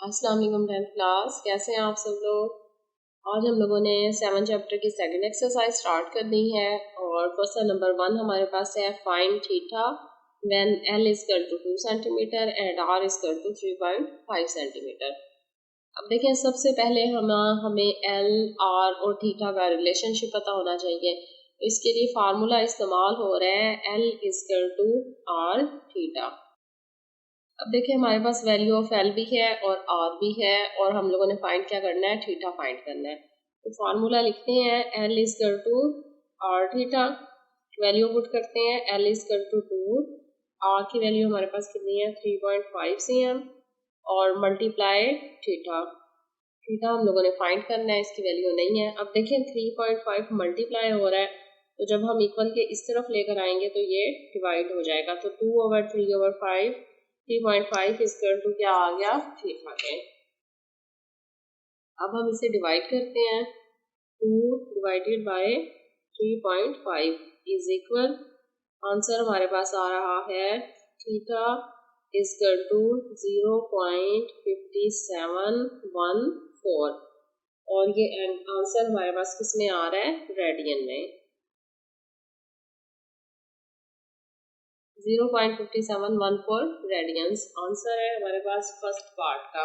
अस्सलाम वालेकुम 10th class, कैसे हैं आप सब लोग। आज हम लोगों ने 7 चैप्टर की सेकंड एक्सरसाइज स्टार्ट करनी है और क्वेश्चन नंबर 1 हमारे पास है find theta when L is equal to 2 centimetre and R is equal to 3.5 centimetre. अब देखें, सबसे पहले हमें L, R और थीटा का रिलेशनशिप पता होना चाहिए। इसके लिए फार्मूला इस्तेमाल हो रहा है L is equal to R theta. अब देखिए, हमारे पास वैल्यू ऑफ एल भी है और आर भी है और हम लोगों ने फाइंड क्या करना है, थीटा फाइंड करना है। तो फार्मूला लिखते हैं L is equal to R theta, value put करते हैं L is equal to 2, R की वैल्यू हमारे पास कितनी है 3.5 cm और मल्टीप्लाई थीटा। थीटा हम लोगों ने फाइंड करना है, इसकी वैल्यू नहीं है। अब देखिए 3.5 मल्टीप्लाई हो रहा है, तो जब हम इक्वल के इस तरफ लेकर आएंगे तो ये डिवाइड हो जाएगा। तो 2/3/5 3.5 इक्वल टू क्या आ गया, थीटा के। अब हम इसे डिवाइड करते हैं, 2 divided by 3.5 is equal, answer हमारे पास आ रहा है थीटा इक्वल टू 0.5714 और ये आंसर हमारे पास किस में आ रहा है, रेडियन में। 0.5714 रेडियंस आंसर है हमारे पास फर्स्ट पार्ट का।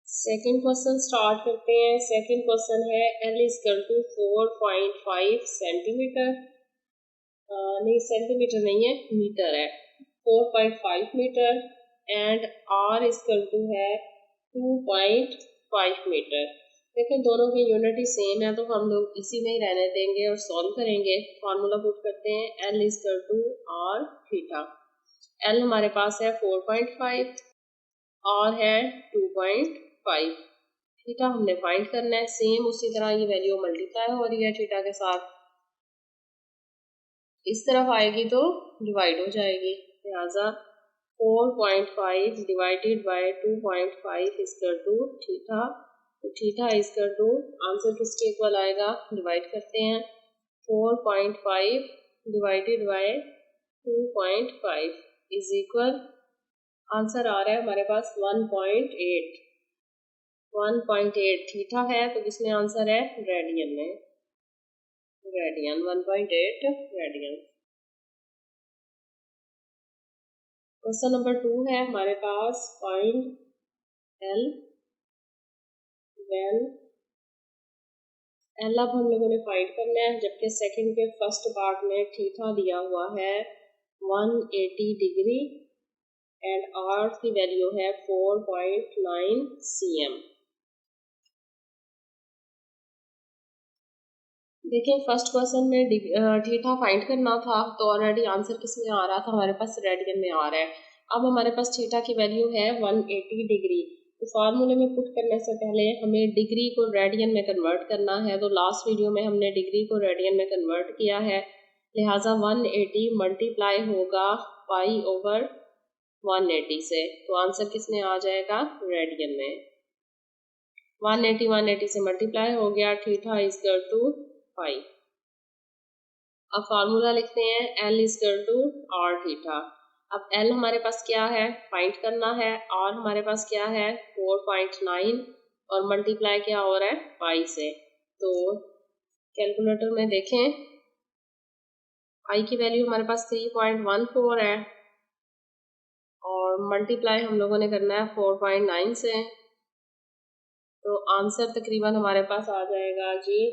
सेकंड क्वेश्चन स्टार्ट करते हैं। सेकंड क्वेश्चन है L is equal to 4.5 centimetre, नहीं सेंटीमीटर नहीं है, मीटर है, 4.5 metre and R is equal to है 2.5 मीटर। लेकिन दोनों की यूनिट ही सेम है तो हम लोग इसी में ही रहने देंगे और सॉल्व करेंगे। फॉर्मूला पुट करते हैं L is equal to R theta. L हमारे पास है 4.5, R है 2.5, थीटा हमने फाइंड करना है। सेम उसी तरह ये वैल्यू मल्टीप्लाई हो रही है थीटा के साथ, इस तरफ आएगी तो डिवाइड हो जाएगी, लिहाजा 4.5 divided by 2.5 equal to theta. तो थीटा इक्वल टू आंसर किसके इक्वल आएगा, डिवाइड करते हैं, 4.5 divided by 2.5 is equal, answer आ रहा है हमारे पास 1.8। 1.8 थीटा है तो किसमें आंसर है, रेडियन में, रेडियन 1.8 रेडियन। क्वेश्चन नंबर 2 है हमारे पास फाइंड एल व्हेन एल, अब हम लोगों ने फाइंड करना है, जबकि सेकंड के फर्स्ट पार्ट में थीटा दिया हुआ है 180 डिग्री एंड आर की वैल्यू है 4.9 cm। देखिए फर्स्ट क्वेश्चन में थीटा फाइंड करना था तो ऑलरेडी आंसर किस में आ रहा था, हमारे पास रेडियन में आ रहा है। अब हमारे पास थीटा की वैल्यू है 180 डिग्री, तो फार्मूले में पुट करने से पहले हमें डिग्री को रेडियन में कन्वर्ट करना है। तो लास्ट वीडियो में हमने डिग्री को रेडियन में कन्वर्ट किया है, लिहाजा 180 मल्टीप्लाई होगा पाई ओवर 180 से, तो आंसर किस में आ जाएगा, रेडियन में। 180 से मल्टीप्लाई हो गया, थीटा इक्वल टू 5। अब फार्मूला लिखते हैं L equal to R theta. अब L हमारे पास क्या है, फाइंड करना है, R हमारे पास क्या है 4.9 और मल्टीप्लाई क्या हो रहा है, पाई से। तो कैलकुलेटर में देखें, I की वैल्यू हमारे पास 3.14 है और मल्टीप्लाई हम लोगों ने करना है 4.9 से, तो आंसर तकरीबन हमारे पास आ जाएगा जी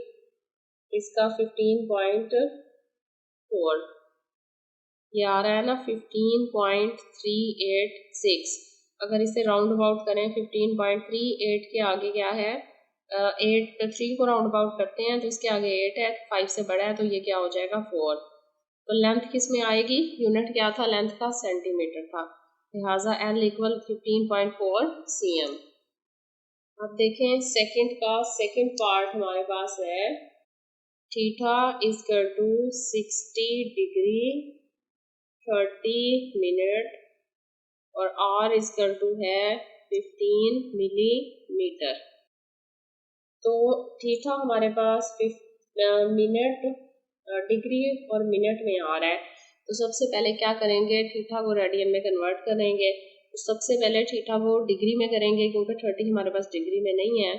इसका 15.4, ये आ रहा है ना 15.386। अगर इसे राउंड अबाउट करें 15.38 के आगे क्या है, 3 को राउंड अबाउट करते हैं तो इसके आगे 8 है, 5 से बड़ा है तो ये क्या हो जाएगा 4। तो लेंथ किस में आएगी, यूनिट क्या था लेंथ का, सेंटीमीटर था, लिहाजा L इक्वल 15.4 cm। अब देखें सेकंड का सेकंड पार्ट हमारे पास है theta equal to 60 degree 30 minute और R इक्वल टू है 15 मिलीमीटर। तो थीटा हमारे पास मिनट, डिग्री और मिनट में आ रहा है, तो सबसे पहले क्या करेंगे, थीटा को रेडियन में कन्वर्ट करेंगे। तो तो सबसे पहले थीटा वो डिग्री में करेंगे क्योंकि 30 हमारे पास डिग्री में नहीं है,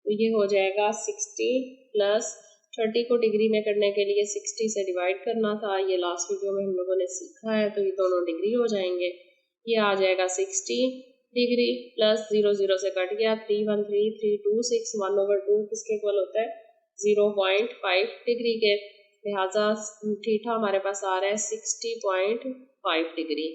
तो ये हो जाएगा 60 प्लस 30 को डिग्री में करने के लिए 60 से डिवाइड करना था, ये लास्ट वीडियो में हम लोगों ने सीखा है, तो ये दोनों डिग्री हो जाएंगे। ये आ जाएगा 60 डिग्री प्लस 0 0 से कट गया 313 326 1/2 किसके इक्वल होता है 0.5 डिग्री के, लिहाजा थीटा हमारे पास आ रहा है 60.5 डिग्री।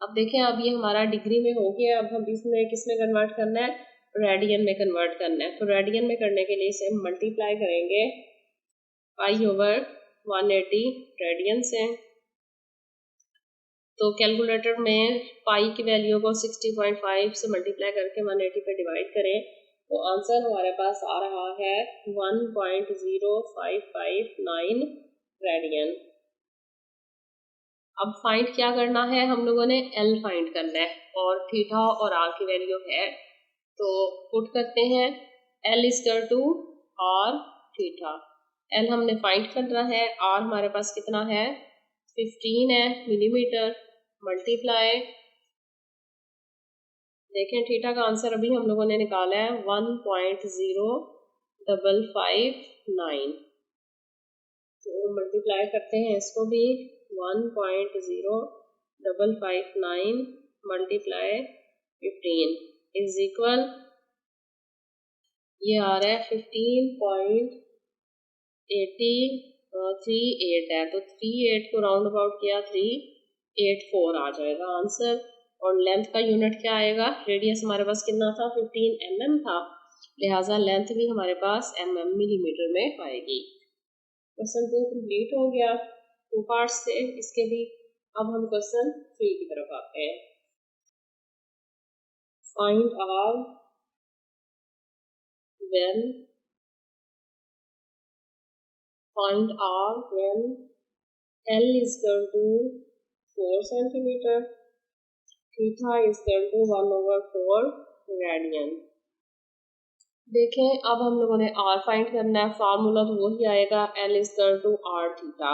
अब देखें अब ये हमारा डिग्री में हो गया, अब हम इसमें किस में कन्वर्ट करना है, रेडियन में कन्वर्ट करना है। तो रेडियन में करने के लिए इसे मल्टीप्लाई करेंगे π/180 रेडियन से। तो कैलकुलेटर में पाई की वैल्यू को 60.5 से मल्टीप्लाई करके 180 पे डिवाइड करें तो आंसर हमारे पास आ रहा है 1.0559 रेडियन। अब फाइंड क्या करना है, हम लोगों ने एल फाइंड करना है और थीटा और आर की वैल्यू है, तो पुट करते हैं L equal to R theta. L हमने फाइंड करना है, आर हमारे पास कितना है 15 है मिलीमीटर, मल्टीप्लाई देखें थीटा का आंसर अभी हम लोगों ने निकाला है 1.0559, तो मल्टीप्लाई करते हैं इसको भी 1.0559 मल्टीप्लाई 15 इज इक्वल, ये आ रहा है 15.8038 है, तो 38 को राउंड अबाउट किया 384 आ जाएगा आंसर। और लेंथ का यूनिट क्या आएगा, रेडियस हमारे पास कितना था 15 mm था, लिहाजा लेंथ भी हमारे पास mm मिलीमीटर में आएगी। क्वेश्चन 2 कंप्लीट हो गया 2 पार्ट्स से इसके भी। अब हम क्वेश्चन 3 की तरफ आते हैं। Find R when L is equal to 4 centimeter, theta is equal to 1/4 radian. देखें अब हम लोगों ने R फाइंड करना है, फार्मूला तो वही आएगा L is equal to R theta.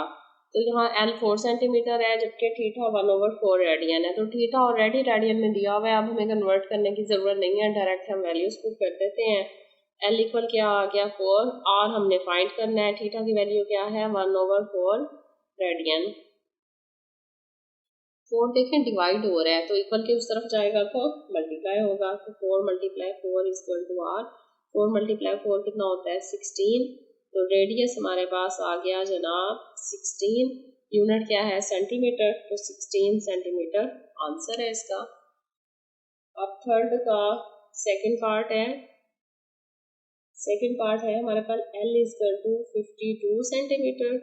तो यहाँ L 4 सेंटीमीटर है जबकि थीटा 1/4 रेडियन है, तो थीटा ऑलरेडी रेडियन में दिया हुआ है, अब हमें कन्वर्ट करने की जरूरत नहीं है, डायरेक्ट हम वैल्यूज पुट कर देते हैं। L इक्वल क्या आ गया 4, R हमने फाइंड करना है, थीटा की वैल्यू क्या है 1/4 रेडियन। 4 देखें डिवाइड हो रहा है तो इक्वल के उस तरफ जाएगा तो मल्टीप्लाई होगा, तो 4 × 4 इज इक्वल टू R। 4 × 4 कितना होता है 16, तो रेडियस हमारे पास आ गया जनाब 16, यूनिट क्या है सेंटीमीटर, तो 16 सेंटीमीटर आंसर है इसका। अब थर्ड का सेकंड पार्ट है, हमारे पास L is equal to 52 centimetre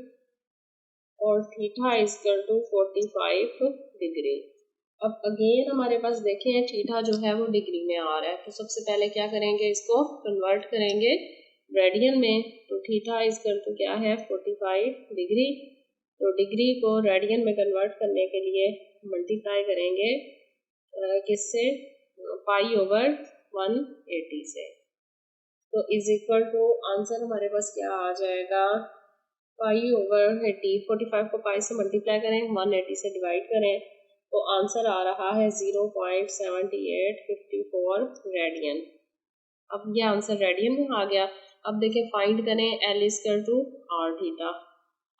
और theta is equal to 45 degree. अब अगेन हमारे पास देखें थीटा जो है वो डिग्री में आ रहा है, तो सबसे पहले क्या करेंगे इसको कन्वर्ट करेंगे रेडियन में, तो थीटा इज इक्वल टू क्या है 45 डिग्री, तो डिग्री को रेडियन में कन्वर्ट करने के लिए मल्टीप्लाई करेंगे किससे π/180 से, तो इज इक्वल टू आंसर हमारे पास क्या आ जाएगा π/80, 45 को पाई से मल्टीप्लाई करें 180 से डिवाइड करें तो आंसर आ रहा है 0.7854 रेडियन। अब ये आंसर रेडियन में आ गया। अब देखें फाइंड करें L is equal to R theta.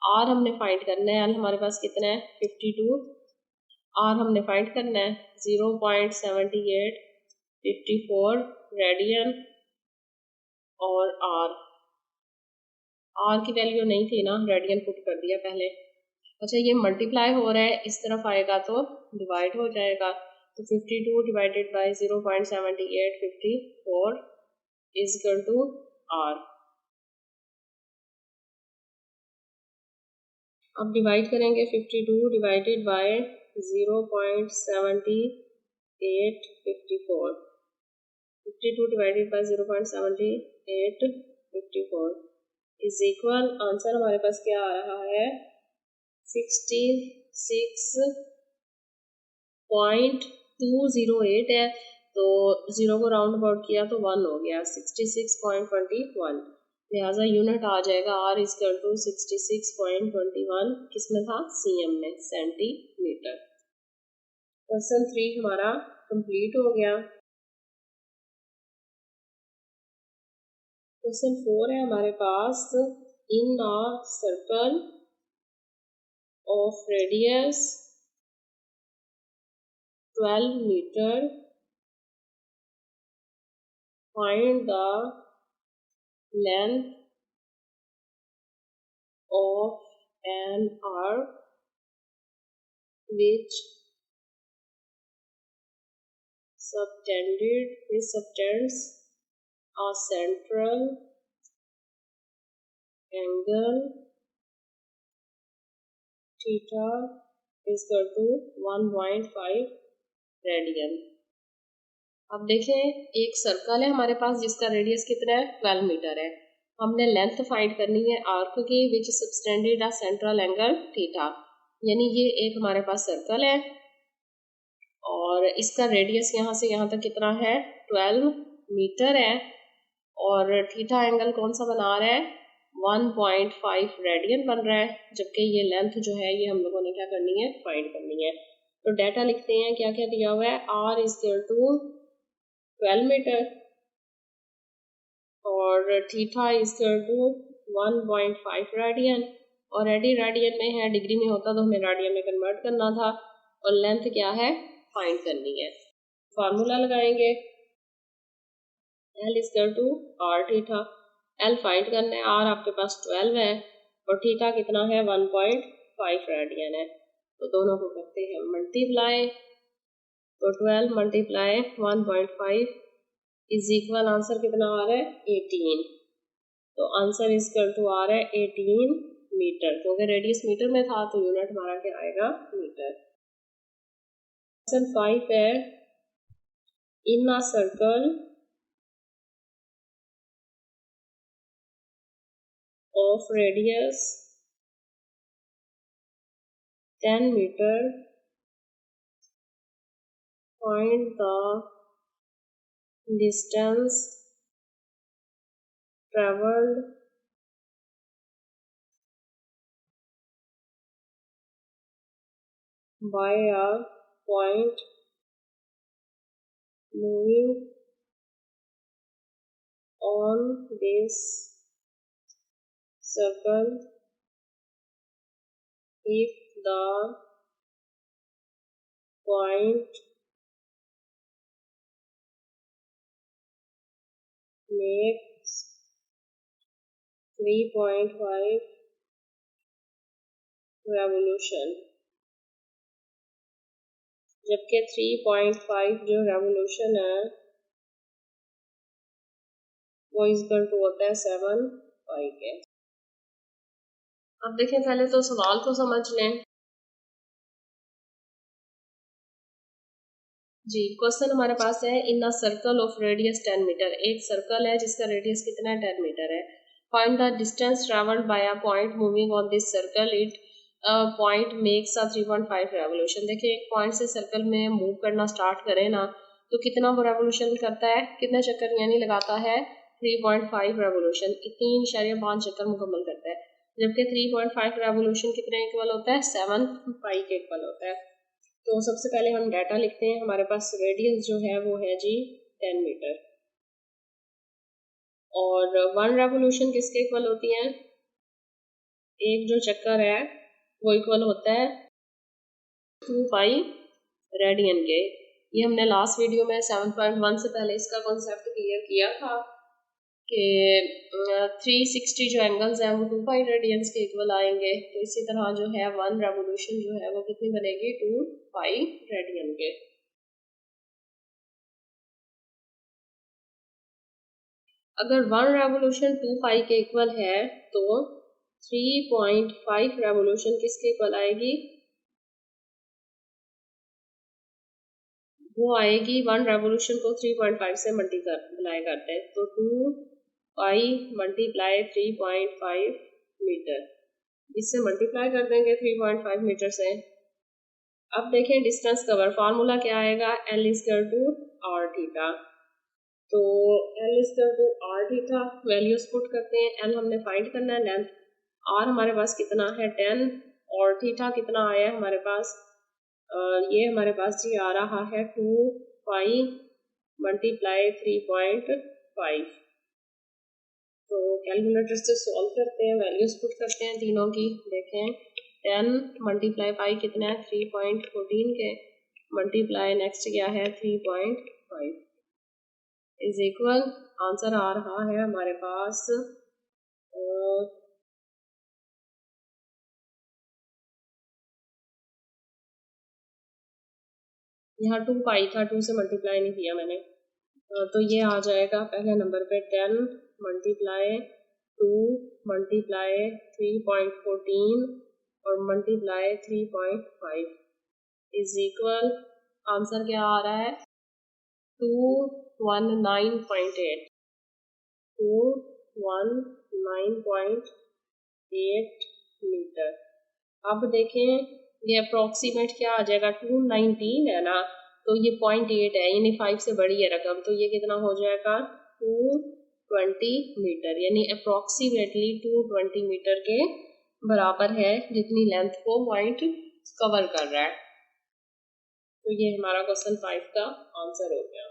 R हमने फाइंड करना है, L हमारे पास कितना है 52, R हमने फाइंड करना है 0.7854 रेडियन और R की वैल्यू नहीं थी ना, रेडियन पुट कर दिया पहले। अच्छा ये मल्टीप्लाई हो रहा है, इस तरफ आएगा तो डिवाइड हो जाएगा, तो 52 divided by 0.7854 is equal to R। अब डिवाइड करेंगे 52 divided by 0.7854, 52 divided by 0.7854 is equal, answer हमारे पास क्या आ रहा है 66.208 है, तो 0 को राउंड अबाउट किया तो 1 हो गया 66.21, लिहाजा यूनिट आ जाएगा R इज इक्वल टू 66.21 किसमें था CM में, सेंटीमीटर। क्वेश्चन 3 हमारा कंप्लीट हो गया। क्वेश्चन 4 है हमारे पास, in a circle of radius 12 metre find the length of an arc which subtends a central angle theta is equal to 1.5 radian. अब देखें, एक सर्कल है हमारे पास जिसका रेडियस कितना है 12 मीटर है। हमने लेंथ फाइंड करनी है आर्क की which subtended a central angle theta, यानी ये एक हमारे पास सर्कल है और इसका रेडियस यहाँ से यहाँ तक कितना है 12 मीटर है और थीटा एंगल कौन सा बना रहा है 1.5 रेडियन बन रहा है, जबकि ये लेंथ जो है ये हम लोगों ने क्या करनी है फाइंड करनी है। तो डाटा लिखते हैं, क्या क्या दिया हुआ है, r is equal to 12 metre और theta is equal to 1.5 radian, और रेडियन में है, डिग्री में होता तो हमें रेडियन में कन्वर्ट करना था, और लेंथ क्या है फाइंड करनी है। फार्मूला लगाएंगे, L is equal to R theta, L find करना है, R आपके पास 12 है और थीटा कितना है 1.5 रेडियन है, तो दोनों को करते हैं मल्टीप्लाई, तो 12 मल्टीप्लाई 1.5 इज इक्वल, आंसर कितना आ रहा है 18, तो आंसर इज इक्वल टू आ रहा है 18 मीटर, क्योंकि रेडियस मीटर में था तो यूनिट हमारा क्या आएगा मीटर। क्वेश्चन 5 है, in a circle of radius 10 meter find the distance traveled by a point moving on this circle if the point makes 3.5 revolution, जबकि 3.5 जो रेवोल्यूशन है वो इक्वल टू होता है 7 पाई के। अब देखें, पहले तो सवाल को समझ लें जी। क्वेश्चन हमारे पास है, in a circle of radius 10 metre, एक सर्कल है जिसका रेडियस कितना है 10 मीटर है, find the distance travelled by a point moving on this circle it point makes a 3.5 revolution. देखिए, एक पॉइंट से सर्कल में मूव करना स्टार्ट करें ना तो कितना वो रेवोल्यूशन करता है, कितने चक्कर यानी लगाता है 3.5 रेवोल्यूशन, 3.5 चक्कर मुकम्मल करता है, जबकि 3.5 रेवोल्यूशन कितने इक्वल होता है 7 पाई के इक्वल होता है। तो सबसे पहले हम डाटा लिखते हैं, हमारे पास रेडियस जो है वो है जी 10 मीटर और 1 रेवोल्यूशन किसके इक्वल होती है, एक जो चक्कर है वो इक्वल होता है 2 पाई रेडियन के। ये हमने लास्ट वीडियो में 7.1 से पहले इसका कॉन्सेप्ट क्लियर किया था कि 360 जो एंगल्स हैं वो 2 पाई रेडियंस के इक्वल आएंगे, तो इसी तरह जो है 1 रेवोल्यूशन जो है वो कितनी बनेगी 2 पाई रेडियन के। अगर 1 रेवोल्यूशन 2 पाई के इक्वल है तो 3.5 रेवोल्यूशन किसके इक्वल आएगी, वो आएगी 1 रेवोल्यूशन को 3.5 से मल्टीप्लाई करते हैं, तो 2 पाई मल्टीप्लाई 3.5 मीटर, इससे मल्टीप्लाई कर देंगे 3.5 मीटर से। अब देखें डिस्टेंस कवर, फार्मूला क्या आएगा, L is equal to R theta, तो L is equal to R theta, values put करते हैं, L हमने फाइंड करना है, लेंथ R हमारे पास कितना है 10 और थीटा कितना आया है हमारे पास, ये हमारे पास जी आ रहा है 2 5 मल्टीप्लाई 3.5। तो कैलकुलेटर से सॉल्व करते हैं, वैल्यूज पुट करते हैं तीनों की। देखें 10 मल्टीप्लाई 5 कितना है 3.14 के, मल्टीप्लाई नेक्स्ट क्या है 3.5 इज इक्वल, आंसर आ रहा है हमारे पास यहाँ 2 पाई था, 2 से मल्टीप्लाई नहीं किया मैंने, तो ये आ जाएगा पहले नंबर पे 10 मल्टीप्लाई 2 मल्टीप्लाई 3.14 और मल्टीप्लाई 3.5 इज इक्वल, आंसर क्या आ रहा है 219.8 219.8 मीटर। अब देखें ये अप्रोक्सीमेट क्या आ जाएगा 219 है ना, तो ये 0.8 है यानी 5 से बड़ी है रकम, तो ये कितना हो जाएगा 220 मीटर, यानी अप्रोक्सीमेटली 220 मीटर के बराबर है जितनी लेंथ को पॉइंट कवर कर रहा है। तो ये हमारा क्वेश्चन 5 का आंसर हो गया।